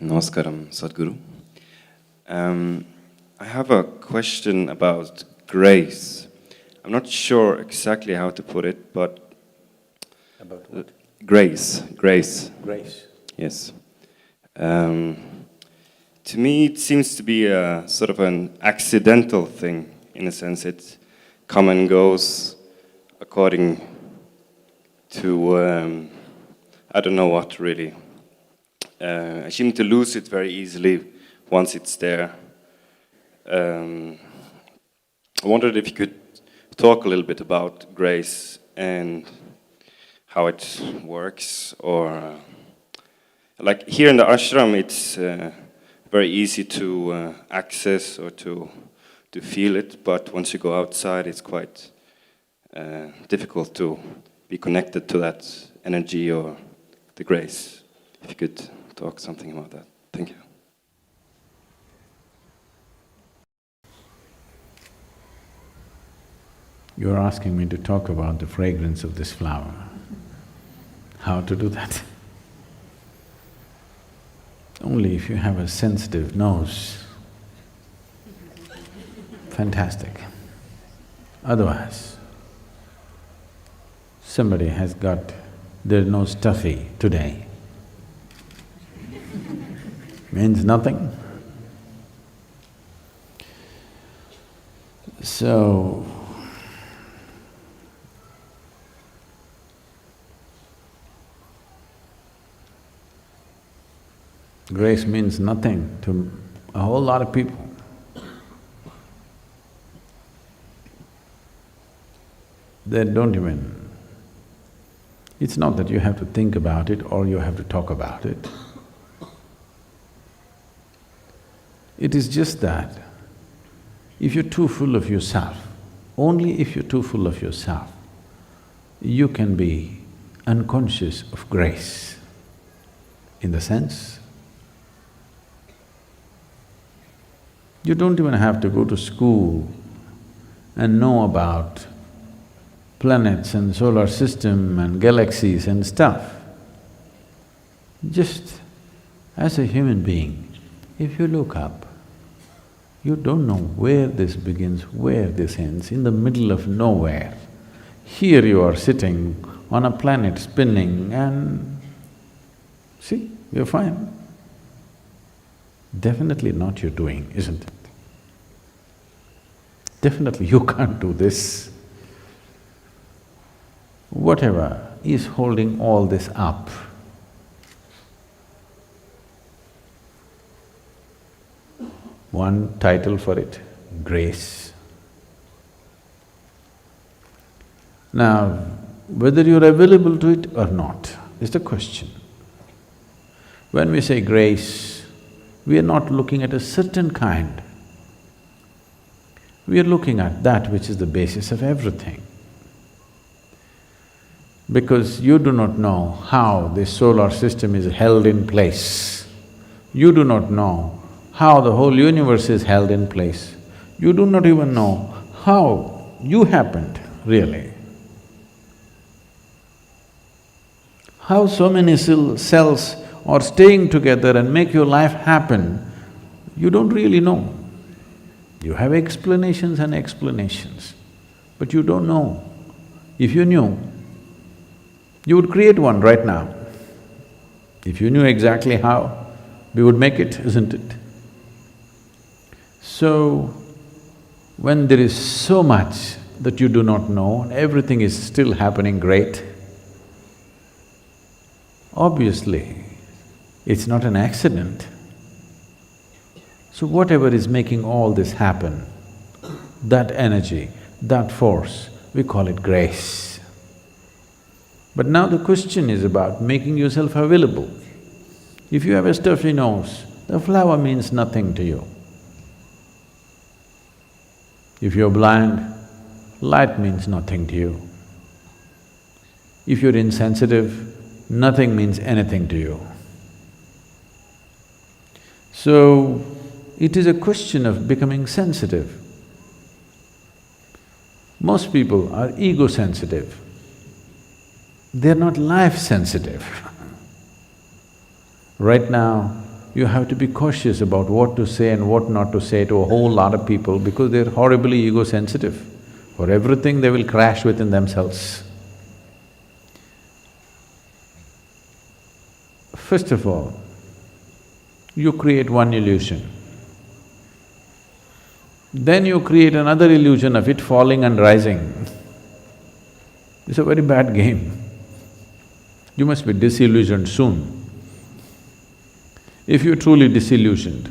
Namaskaram, Sadhguru. I have a question about grace. I'm not sure exactly how to put it, but… About what? Grace. Grace. Yes. To me, it seems to be a sort of an accidental thing, in a sense. It comes and goes according to, I don't know what, really. I seem to lose it very easily once it's there. I wondered if you could talk a little bit about grace and how it works, or like here in the ashram, it's very easy to access or to feel it, but once you go outside, it's quite difficult to be connected to that energy or the grace. If you could talk something about that. Thank you. You're asking me to talk about the fragrance of this flower. How to do that? Only if you have a sensitive nose. Fantastic. Otherwise, somebody has got their nose stuffy today. Means nothing. So, grace means nothing to a whole lot of people. They don't even… It's not that you have to think about it or you have to talk about it. It is just that if you're too full of yourself, only if you're too full of yourself, you can be unconscious of grace. In the sense, you don't even have to go to school and know about planets and solar system and galaxies and stuff. Just as a human being, if you look up, you don't know where this begins, where this ends, in the middle of nowhere. Here you are sitting on a planet spinning and… see, you're fine. Definitely not your doing, isn't it? Definitely you can't do this. Whatever is holding all this up, one title for it, grace. Now, whether you're available to it or not is the question. When we say grace, we are not looking at a certain kind. We are looking at that which is the basis of everything. Because you do not know how this solar system is held in place. You do not know how the whole universe is held in place. You do not even know how you happened, really. How so many cells are staying together and make your life happen, you don't really know. You have explanations and explanations, but you don't know. If you knew, you would create one right now. If you knew exactly how, we would make it, isn't it? So, when there is so much that you do not know and everything is still happening great, obviously, it's not an accident. So whatever is making all this happen, that energy, that force, we call it grace. But now the question is about making yourself available. If you have a stuffy nose, the flower means nothing to you. If you're blind, light means nothing to you. If you're insensitive, nothing means anything to you. So, it is a question of becoming sensitive. Most people are ego-sensitive. They're not life-sensitive. Right now, you have to be cautious about what to say and what not to say to a whole lot of people because they're horribly ego-sensitive. For everything, they will crash within themselves. First of all, you create one illusion. Then you create another illusion of it falling and rising. It's a very bad game. You must be disillusioned soon. If you're truly disillusioned,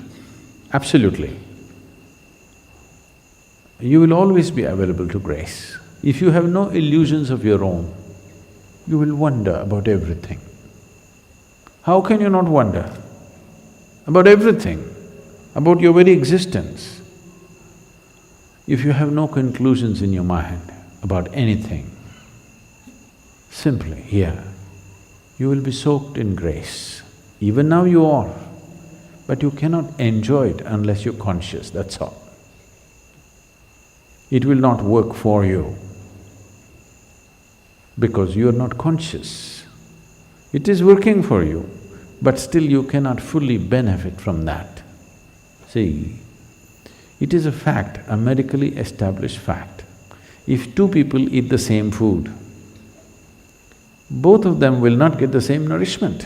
absolutely, you will always be available to grace. If you have no illusions of your own, you will wonder about everything. How can you not wonder? About everything, about your very existence. If you have no conclusions in your mind about anything, simply here, you will be soaked in grace. Even now you are, but you cannot enjoy it unless you're conscious, that's all. It will not work for you because you are not conscious. It is working for you, but still you cannot fully benefit from that. See, it is a fact, a medically established fact. If two people eat the same food, both of them will not get the same nourishment.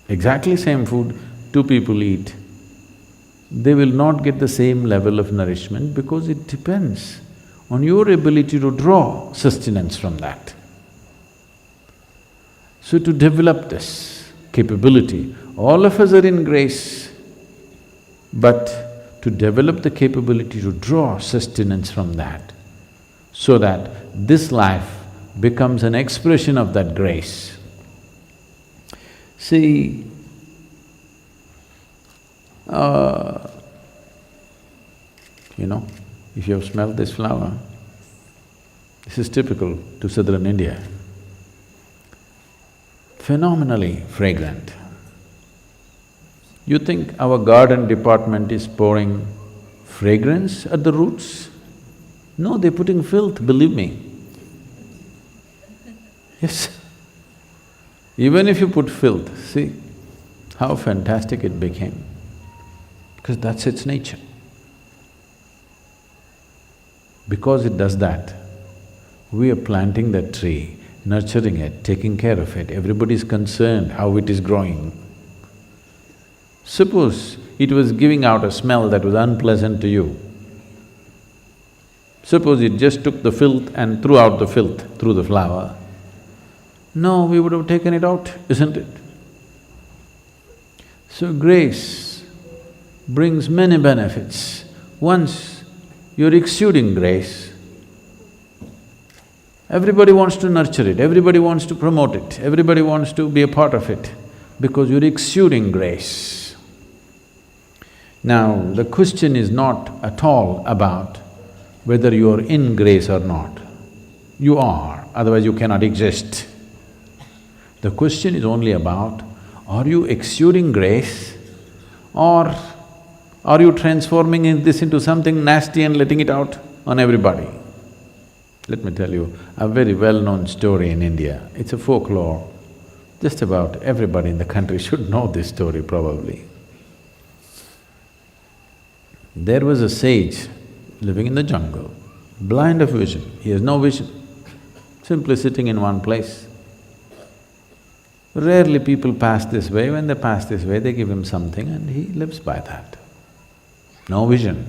Exactly same food, two people eat, they will not get the same level of nourishment because it depends on your ability to draw sustenance from that. So to develop this capability, all of us are in grace, but to develop the capability to draw sustenance from that, so that this life becomes an expression of that grace. See, if you have smelled this flower, this is typical to southern India. Phenomenally fragrant. You think our garden department is pouring fragrance at the roots? No, they're putting filth, believe me. Yes. Even if you put filth, see how fantastic it became, because that's its nature. Because it does that, we are planting that tree, nurturing it, taking care of it, everybody's concerned how it is growing. Suppose it was giving out a smell that was unpleasant to you. Suppose it just took the filth and threw out the filth through the flower. No, we would have taken it out, isn't it? So grace brings many benefits. Once you're exuding grace, everybody wants to nurture it, everybody wants to promote it, everybody wants to be a part of it, because you're exuding grace. Now, the question is not at all about whether you're in grace or not. You are, otherwise you cannot exist. The question is only about, are you exuding grace or are you transforming this into something nasty and letting it out on everybody? Let me tell you a very well-known story in India. It's a folklore. Just about everybody in the country should know this story probably. There was a sage living in the jungle, blind of vision. He has no vision, simply sitting in one place. Rarely people pass this way. When they pass this way, they give him something and he lives by that. No vision.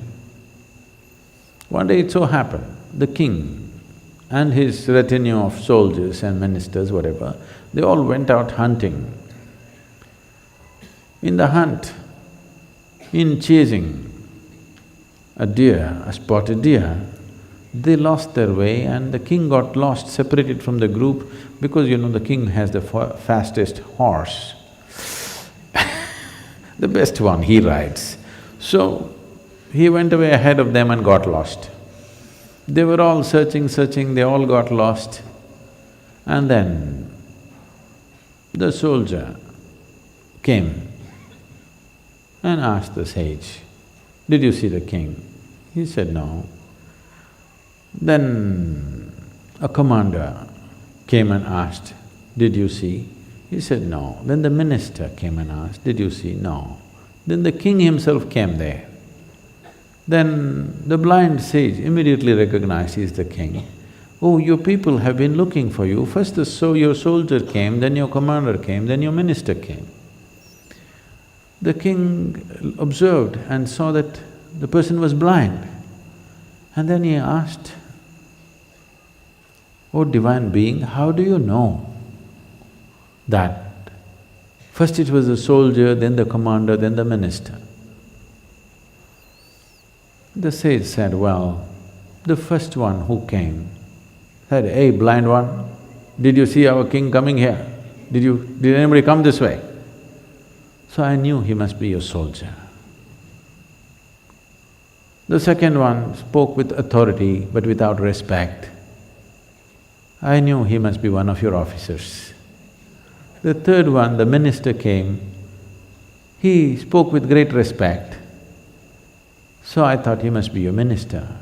One day it so happened, the king and his retinue of soldiers and ministers, whatever, they all went out hunting. In the hunt, in chasing a deer, a spotted deer, they lost their way and the king got lost, separated from the group, because the king has the fastest horse. The best one, he rides. So, he went away ahead of them and got lost. They were all searching, they all got lost. And then the soldier came and asked the sage, "Did you see the king?" He said, "No." Then a commander came and asked, "Did you see?" He said, no. Then the minister came and asked, did you see? No. Then the king himself came there. Then the blind sage immediately recognized he is the king. Oh, your people have been looking for you. First your soldier came, then your commander came, then your minister came. The king observed and saw that the person was blind. And then he asked, oh divine being, how do you know that first it was the soldier, then the commander, then the minister? The sage said, well, the first one who came said, hey, blind one, did you see our king coming here? Did anybody come this way? So I knew he must be a soldier. The second one spoke with authority but without respect. I knew he must be one of your officers. The third one, the minister came, he spoke with great respect. So I thought he must be your minister.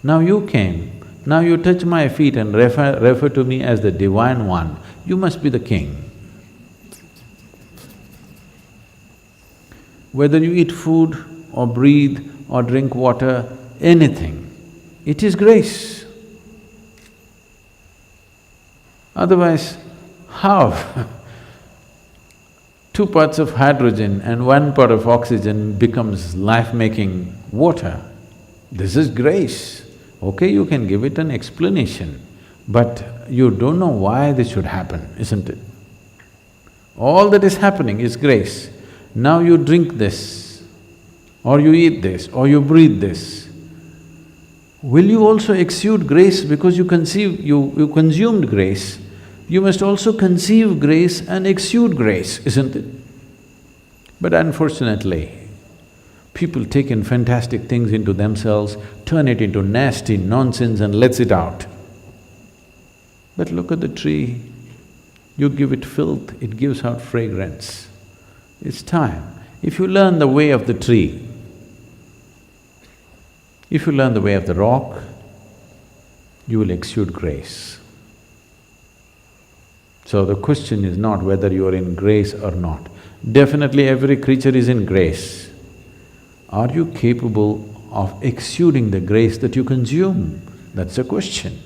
Now you came, now you touch my feet and refer to me as the divine one, you must be the king. Whether you eat food or breathe or drink water, anything, it is grace. Otherwise, how? 2 parts of hydrogen and 1 part of oxygen becomes life-making water. This is grace. Okay, you can give it an explanation, but you don't know why this should happen, isn't it? All that is happening is grace. Now you drink this, or you eat this, or you breathe this. Will you also exude grace because you consumed grace? You must also conceive grace and exude grace, isn't it? But unfortunately, people take in fantastic things into themselves, turn it into nasty nonsense and lets it out. But look at the tree, you give it filth, it gives out fragrance. It's time. If you learn the way of the tree, if you learn the way of the rock, you will exude grace. So the question is not whether you are in grace or not. Definitely every creature is in grace. Are you capable of exuding the grace that you consume? That's the question.